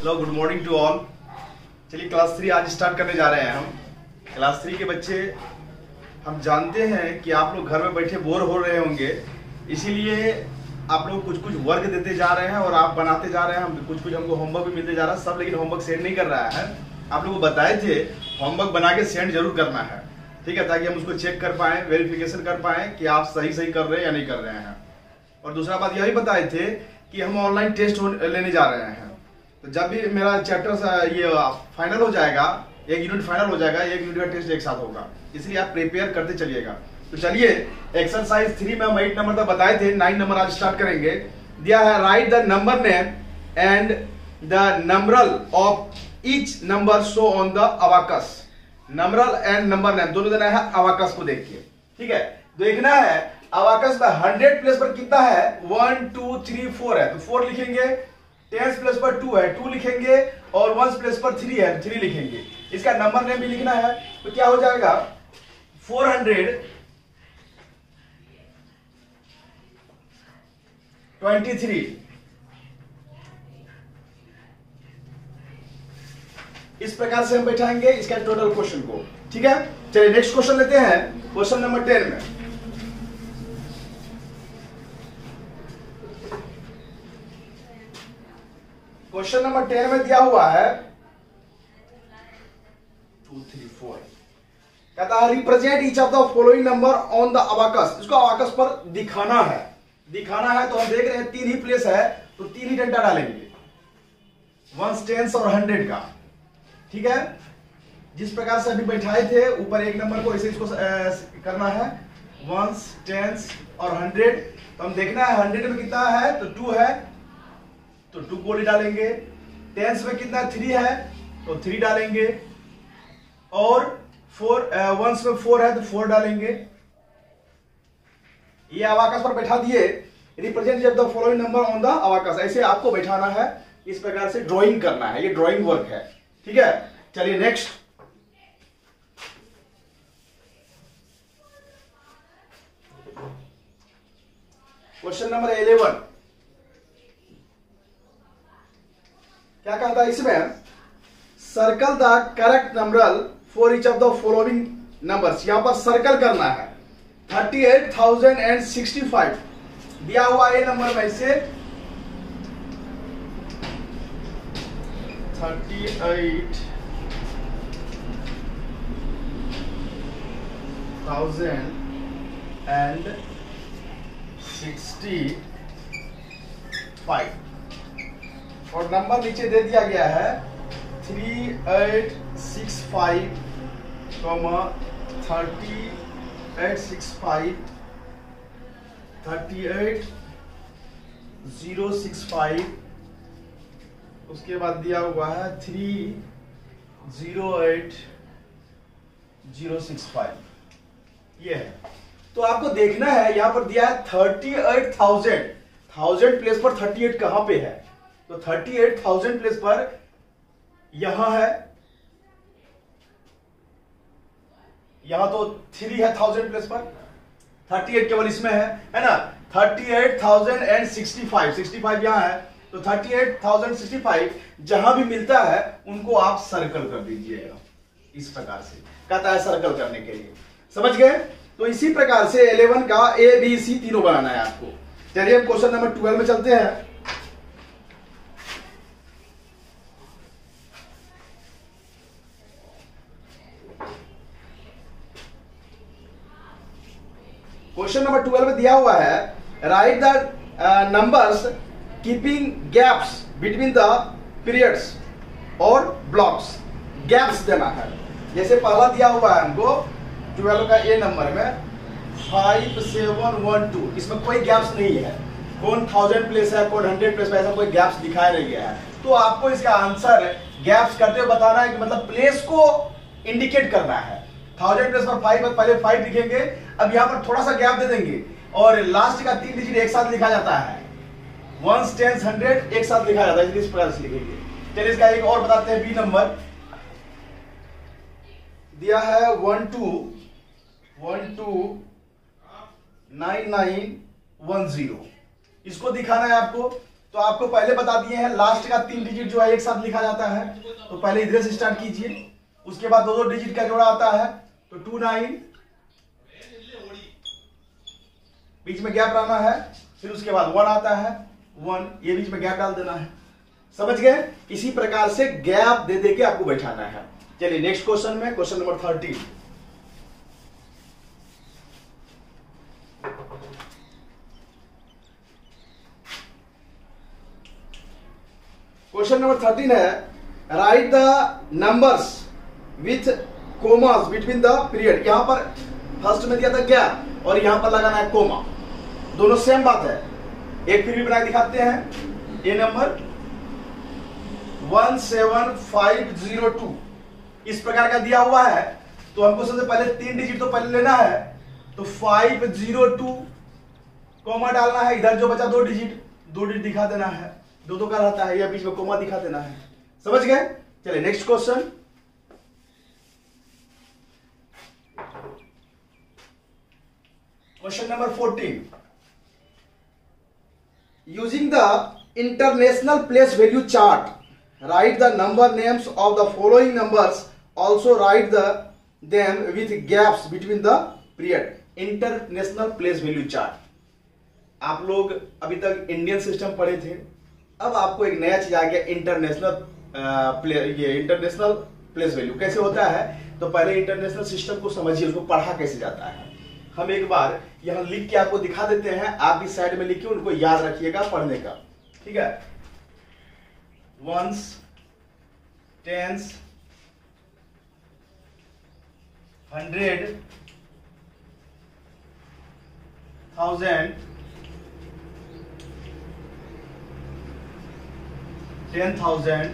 Hello, good morning to all. चलिए class 3 आज start करने जा रहे हैं हम। क्लास 3 के बच्चे, हम जानते हैं कि आप लोग घर में बैठे बोर हो रहे होंगे, इसीलिए आप लोग कुछ कुछ वर्क देते जा रहे हैं और आप बनाते जा रहे हैं। हम कुछ हमको होमवर्क भी मिलते जा रहा है सब, लेकिन होमवर्क सेंड नहीं कर रहा है। आप लोगों को बताए थे होमवर्क बना के सेंड जरूर करना है, ठीक है, ताकि हम उसको चेक कर पाएँ, वेरिफिकेशन कर पाएँ कि आप सही कर रहे हैं या नहीं कर रहे हैं। और दूसरा बात यह भी बताए थे कि हम ऑनलाइन टेस्ट लेने जा रहे हैं। तो जब भी मेरा चैप्टर ये फाइनल हो जाएगा, एक यूनिट फाइनल हो जाएगा, एक यूनिट का टेस्ट एक साथ होगा, इसलिए आप प्रिपेयर करते चलिएगा। तो चलिए एक्सरसाइज 3 में हम 8 नंबर तक बताए थे, 9 नंबर आज स्टार्ट करेंगे। दिया है right the number name and the numeral of each number show on the abacus. Numeral and number name दोनों देना है अबाकस को देख के, ठीक है। देखना है अबाकस में 100 प्लेस पर कितना है, 1 2 3 4 है, तो 4 लिखेंगे। 10 प्लेस पर 2 है, 2 लिखेंगे, और 1 प्लेस पर 3 है, 3 लिखेंगे। इसका नंबर नेम भी लिखना है, तो क्या हो जाएगा 423। इस प्रकार से हम बैठाएंगे इसका टोटल क्वेश्चन को, ठीक है। चलिए नेक्स्ट क्वेश्चन लेते हैं, क्वेश्चन नंबर 10 में। क्वेश्चन नंबर 10 में दिया हुआ है 2 3 4, कहता है represent each of the following number on the abacus. इसको अबाकस पर दिखाना है। तो हम देख रहे हैं 3 ही प्लेस है, तो 3 ही डंडा डालेंगे, 1 10 और 100 का, ठीक है। जिस प्रकार से अभी बैठाए थे ऊपर एक नंबर को ऐसे इसको करना है, 1 10 और 100। तो हम देखना है 100 में कितना है, तो 2 है, तो 2 गोली डालेंगे। 10 में कितना 3 है, तो 3 डालेंगे, और 1 में 4 है, तो 4 डालेंगे। ये अबाकस पर बैठा दिए। Represent the following number on the abacus, ऐसे आपको बैठाना है, इस प्रकार से ड्राइंग करना है, ये ड्राइंग वर्क है, ठीक है। चलिए नेक्स्ट क्वेश्चन नंबर 11। क्या कहता है इसमें, circle the correct numeral for each of the following numbers. यहां पर सर्कल करना है। 38,065 दिया हुआ ए नंबर में से 38,065 और नंबर नीचे दे दिया गया है 3865, 3865, 38065, उसके बाद दिया हुआ है 308065, ये है। तो आपको देखना है, यहां पर दिया है 38,000, 1000 प्लेस पर 38 कहां पे है, तो 38,000 प्लेस पर यहां है, यहां तो 3 है 1000 प्लेस पर, 38 केवल इसमें है ना। 38,065, 65 यहां है, तो 38,065 जहां भी मिलता है उनको आप सर्कल कर दीजिएगा, इस प्रकार से कहता है सर्कल करने के लिए, समझ गए। तो इसी प्रकार से 11 का ए बी सी तीनों बनाना है आपको। चलिए हम क्वेश्चन नंबर 12 में चलते हैं। क्वेश्चन नंबर 12 में दिया हुआ है right the numbers keeping gaps between the periods और ब्लॉक्स। गैप्स देना है। जैसे पहला दिया हुआ है हमको 12 का ए नंबर में 5712, इसमें कोई गैप्स नहीं है, कौन 1000 प्लेस है, कौन 100 प्लेस है, ऐसा कोई गैप्स दिखाया नहीं गया है। तो आपको इसका आंसर गैप्स करते हुए बताना है कि मतलब प्लेस को इंडिकेट करना है। 1000 प्लेस पर 5 पहले 5 लिखेंगे, अब यहां पर थोड़ा सा गैप दे देंगे, और लास्ट का 3 डिजिट एक साथ लिखा जाता है, 1 10 100 एक साथ लिखा जाता है, इसलिए इस प्रकार से लिखेंगे। चलिए इसका एक और बताते हैं। बी नंबर दिया है 129910, इसको दिखाना है आपको। तो आपको पहले बता दिए हैं लास्ट का 3 डिजिट जो है एक साथ लिखा जाता है, तो पहले इधर से स्टार्ट कीजिए। उसके बाद 2 डिजिट का जोड़ा आता है, तो 2 9, बीच में गैप रहना है, फिर उसके बाद 1 आता है 1, ये बीच में गैप डाल देना है। समझ गए? इसी प्रकार से गैप दे दे के आपको बैठाना है। चलिए नेक्स्ट क्वेश्चन में, क्वेश्चन नंबर 13। क्वेश्चन नंबर 13 है, right the numbers with commas between the period. यहां पर फर्स्ट में दिया था गैप और यहां पर लगाना है कोमा, दोनों सेम बात है। एक फिर भी बना दिखाते हैं। ये नंबर 17502 इस प्रकार का दिया हुआ है, तो हमको सबसे पहले 3 डिजिट तो पहले लेना है, तो 502 कोमा डालना है। इधर जो बचा 2 डिजिट दिखा देना है, 2 का रहता है, या बीच में कोमा दिखा देना है। समझ गए? चलिए next question. Question number 14, using the international place value chart right the number names of the following numbers, also right the them with gaps between the period. International place value chart, आप लोग अभी तक Indian system पढ़े थे, अब आपको एक नया चीज आ गया, इंटरनेशनल प्लेस वैल्यू कैसे होता है। तो पहले इंटरनेशनल सिस्टम को समझिए, उसको पढ़ा कैसे जाता है। हम एक बार यहां लिख के आपको दिखा देते हैं, आप इस साइड में लिखिए, उनको याद रखिएगा पढ़ने का, ठीक है। Ones, tens, 100, 1000, 10,000,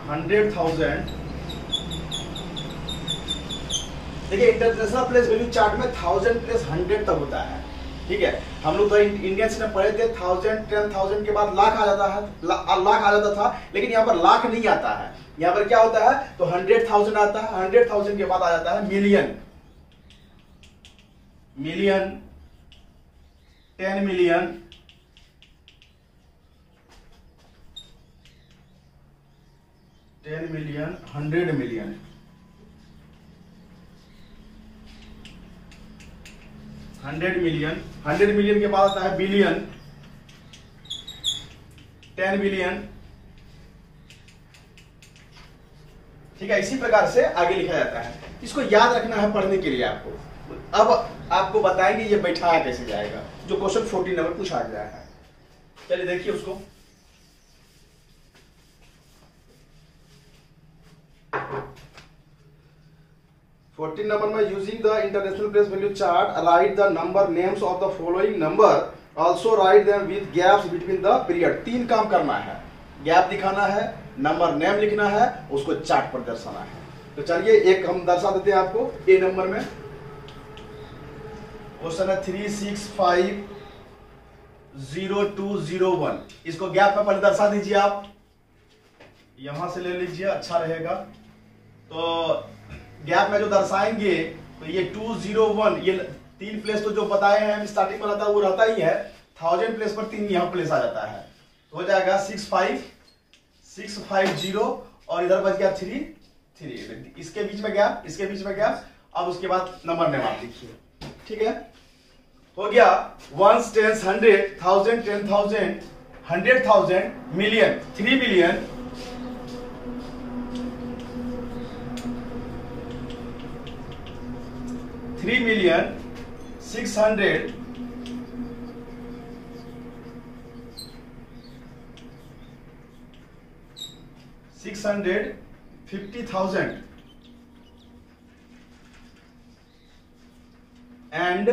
100,000। देखिए इंटरनेशनल प्लेस वैल्यू चार्ट में 1000 प्लस 100 तक होता है, ठीक है। हम लोग तो इंडियन सिस्टम पढ़े थे, 1000, 10,000 के बाद लाख आ जाता है, लाख आ जाता था, लेकिन यहाँ पर लाख नहीं आता है। यहाँ पर क्या होता है, तो 100,000 आता है, 100,000 के बाद आ जाता है million, 10 million, 10 million, 100 million, 100 million, 100 million के बाद आता है बिलियन, 10 बिलियन, ठीक है। इसी प्रकार से आगे लिखा जाता है, इसको याद रखना है पढ़ने के लिए आपको। अब आपको बताएंगे ये बैठाया कैसे जाएगा, जो क्वेश्चन 14 नंबर पूछा गया है। चलिए देखिए उसको। फोर्टीन नंबर में, using the international place value chart right the number names of the following number, also write them with gaps between the period. 3 काम करना है, गैप दिखाना है, नंबर नेम लिखना है, उसको चार्ट पर दर्शाना है। तो चलिए एक हम दर्शा देते हैं आपको। ए नंबर में क्वेश्चन है 3650201, इसको गैप में पहले दर्शा दीजिए आप, यहां से ले लीजिए, अच्छा रहेगा। तो गैप में जो दर्शाएंगे, तो ये 201, ये 3 प्लेस तो जो बताए हैं हम स्टार्टिंग में रहता है वो रहता ही है, 1000 प्लेस पर 3 यहां प्लेस आ जाता है, तो हो जाएगा 650 और इधर बच गया 3, इसके बीच में गैप, इसके बीच में गैप। अब उसके बाद नंबर नेम आप लिखिए, ठीक है। हो गया 1, 10, 100, 1000, 10,000, 100,000, मिलियन, 3 मिलियन, 3 मिलियन, 600, 650,000 and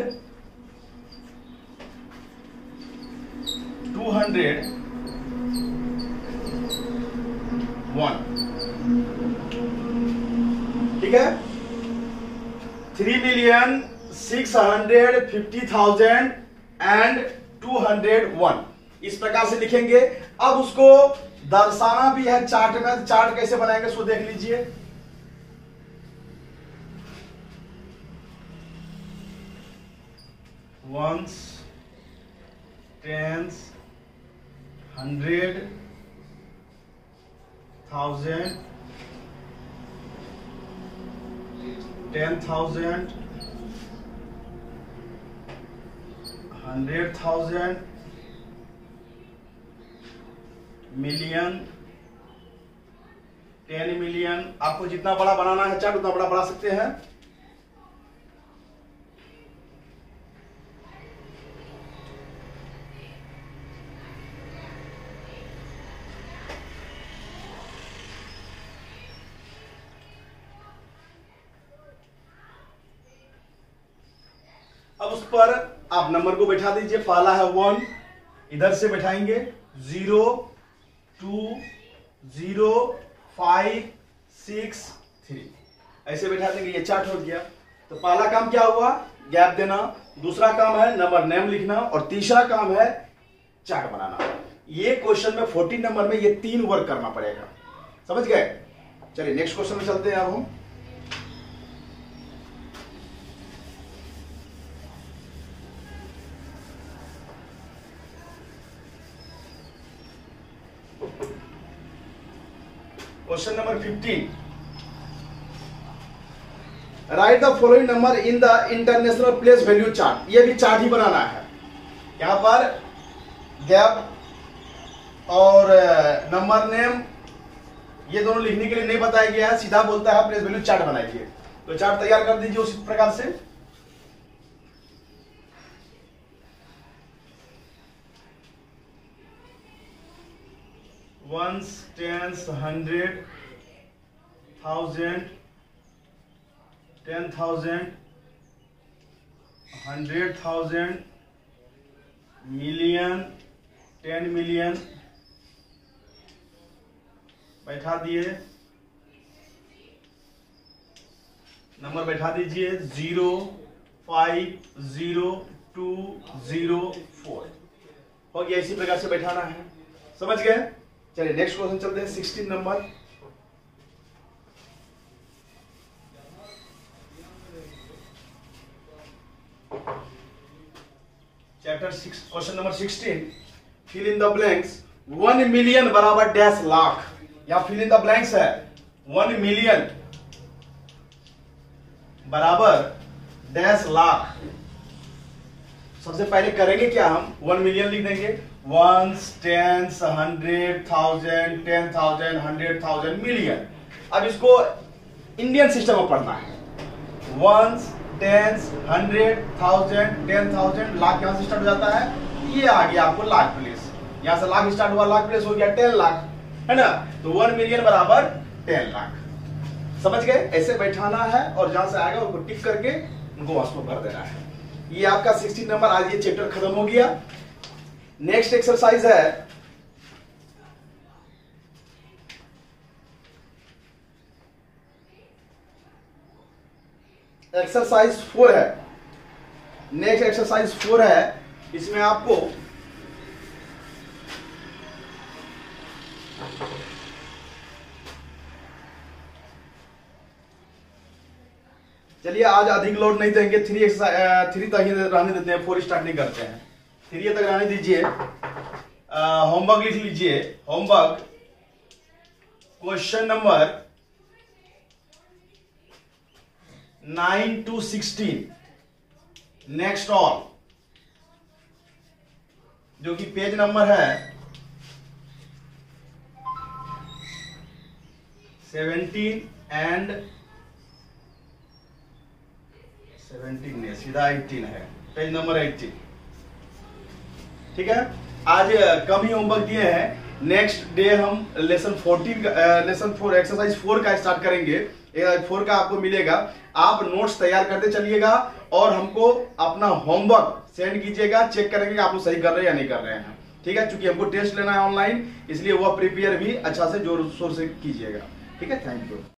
201, ठीक है। 3,650,000 and 201 इस प्रकार से लिखेंगे। अब उसको दर्शाना भी है चार्ट में, चार्ट कैसे बनाएंगे उसको देख लीजिए। Ones, tens, 100, 1000, 10,000, 100,000, million, 10 million. आपको जितना बड़ा बनाना है चार्ट उतना बड़ा बना सकते हैं। अब उस पर आप नंबर को बैठा दीजिए। पहला है 1, इधर से बैठाएंगे 0, 2, 0, 5, 6, 3, ऐसे बैठा देंगे। ये चार्ट हो गया। तो पहला काम क्या हुआ? गैप देना। दूसरा काम है नंबर नेम लिखना और तीसरा काम है चार्ट बनाना। ये क्वेश्चन में 14 नंबर में ये 3 वर्क करना पड़ेगा। समझ गए? चलिए नेक्स्ट क्वेश्चन में चलते हैं अब हम। Question number 15, right the following number in the international place value chart. ये भी चार्ट ही बनाना है। यहां पर गैप और नंबर नेम ये दोनों लिखने के लिए नहीं बताया गया है, सीधा बोलता है प्लेस वैल्यू चार्ट बनाइए। तो चार्ट तैयार कर दीजिए उसी प्रकार से। वंस, टेंस, 100, 1000, 10,000, 100,000, मिलियन, 10 मिलियन बैठा दिए। नंबर बैठा दीजिए 0, 5, 0, 2, 0, 4 हो गया। इसी प्रकार से बैठाना है। समझ गए? चलिए नेक्स्ट क्वेश्चन चलते हैं। 16 number, chapter 6, question number 16, fill in the blanks. 1 million बराबर डैश लाख। या फिल इन द ब्लैंक्स है 1 मिलियन बराबर डैश लाख। सबसे पहले करेंगे क्या? हम 1 मिलियन लिख देंगे। 1, 10, 100,000, 10,000, 100,000, मिलियन। अब इसको इंडियन सिस्टम में पढ़ना है। 1, 10, 100,000, 10,000, लाख यहां से स्टार्ट हो जाता है। ये आ गया आपको लाख प्लेस। यहां से लाख स्टार्ट हुआ, लाख प्लेस हो गया 10 लाख, है ना? तो 1 मिलियन बराबर 10 लाख। समझ गए? ऐसे बैठाना है और जहां से आएगा उसको टिक करके उनको वास्तव भर देना है। ये आपका 16 नंबर। आज ये चैप्टर खत्म हो गया। नेक्स्ट एक्सरसाइज है एक्सरसाइज 4 है। नेक्स्ट एक्सरसाइज 4 है। इसमें आपको चलिए आज अधिक लोड नहीं देंगे। 3 तक ही रहने देते हैं, 4 स्टार्ट नहीं करते हैं। 3 तक रहने दीजिए। होमवर्क लिख लीजिए। Homework question number 9 to 16 next all, जो कि पेज नंबर है 17 एंड 17 नहीं, सीधा 18 है। Page number 18। ठीक है? आज कम ही होमवर्क दिए हैं। नेक्स्ट डे हम लेसन 4 एक्सरसाइज 4 का स्टार्ट करेंगे। 4 का आपको मिलेगा। आप नोट्स तैयार करते चलिएगा और हमको अपना होमवर्क सेंड कीजिएगा। चेक करेंगे कि आप लोग सही कर रहे हैं या नहीं कर रहे हैं। ठीक है? क्योंकि हमको टेस्ट लेना है ऑनलाइन, इसलिए वह प्रिपेयर भी अच्छा से जोर शोर से कीजिएगा। ठीक है? Thank you.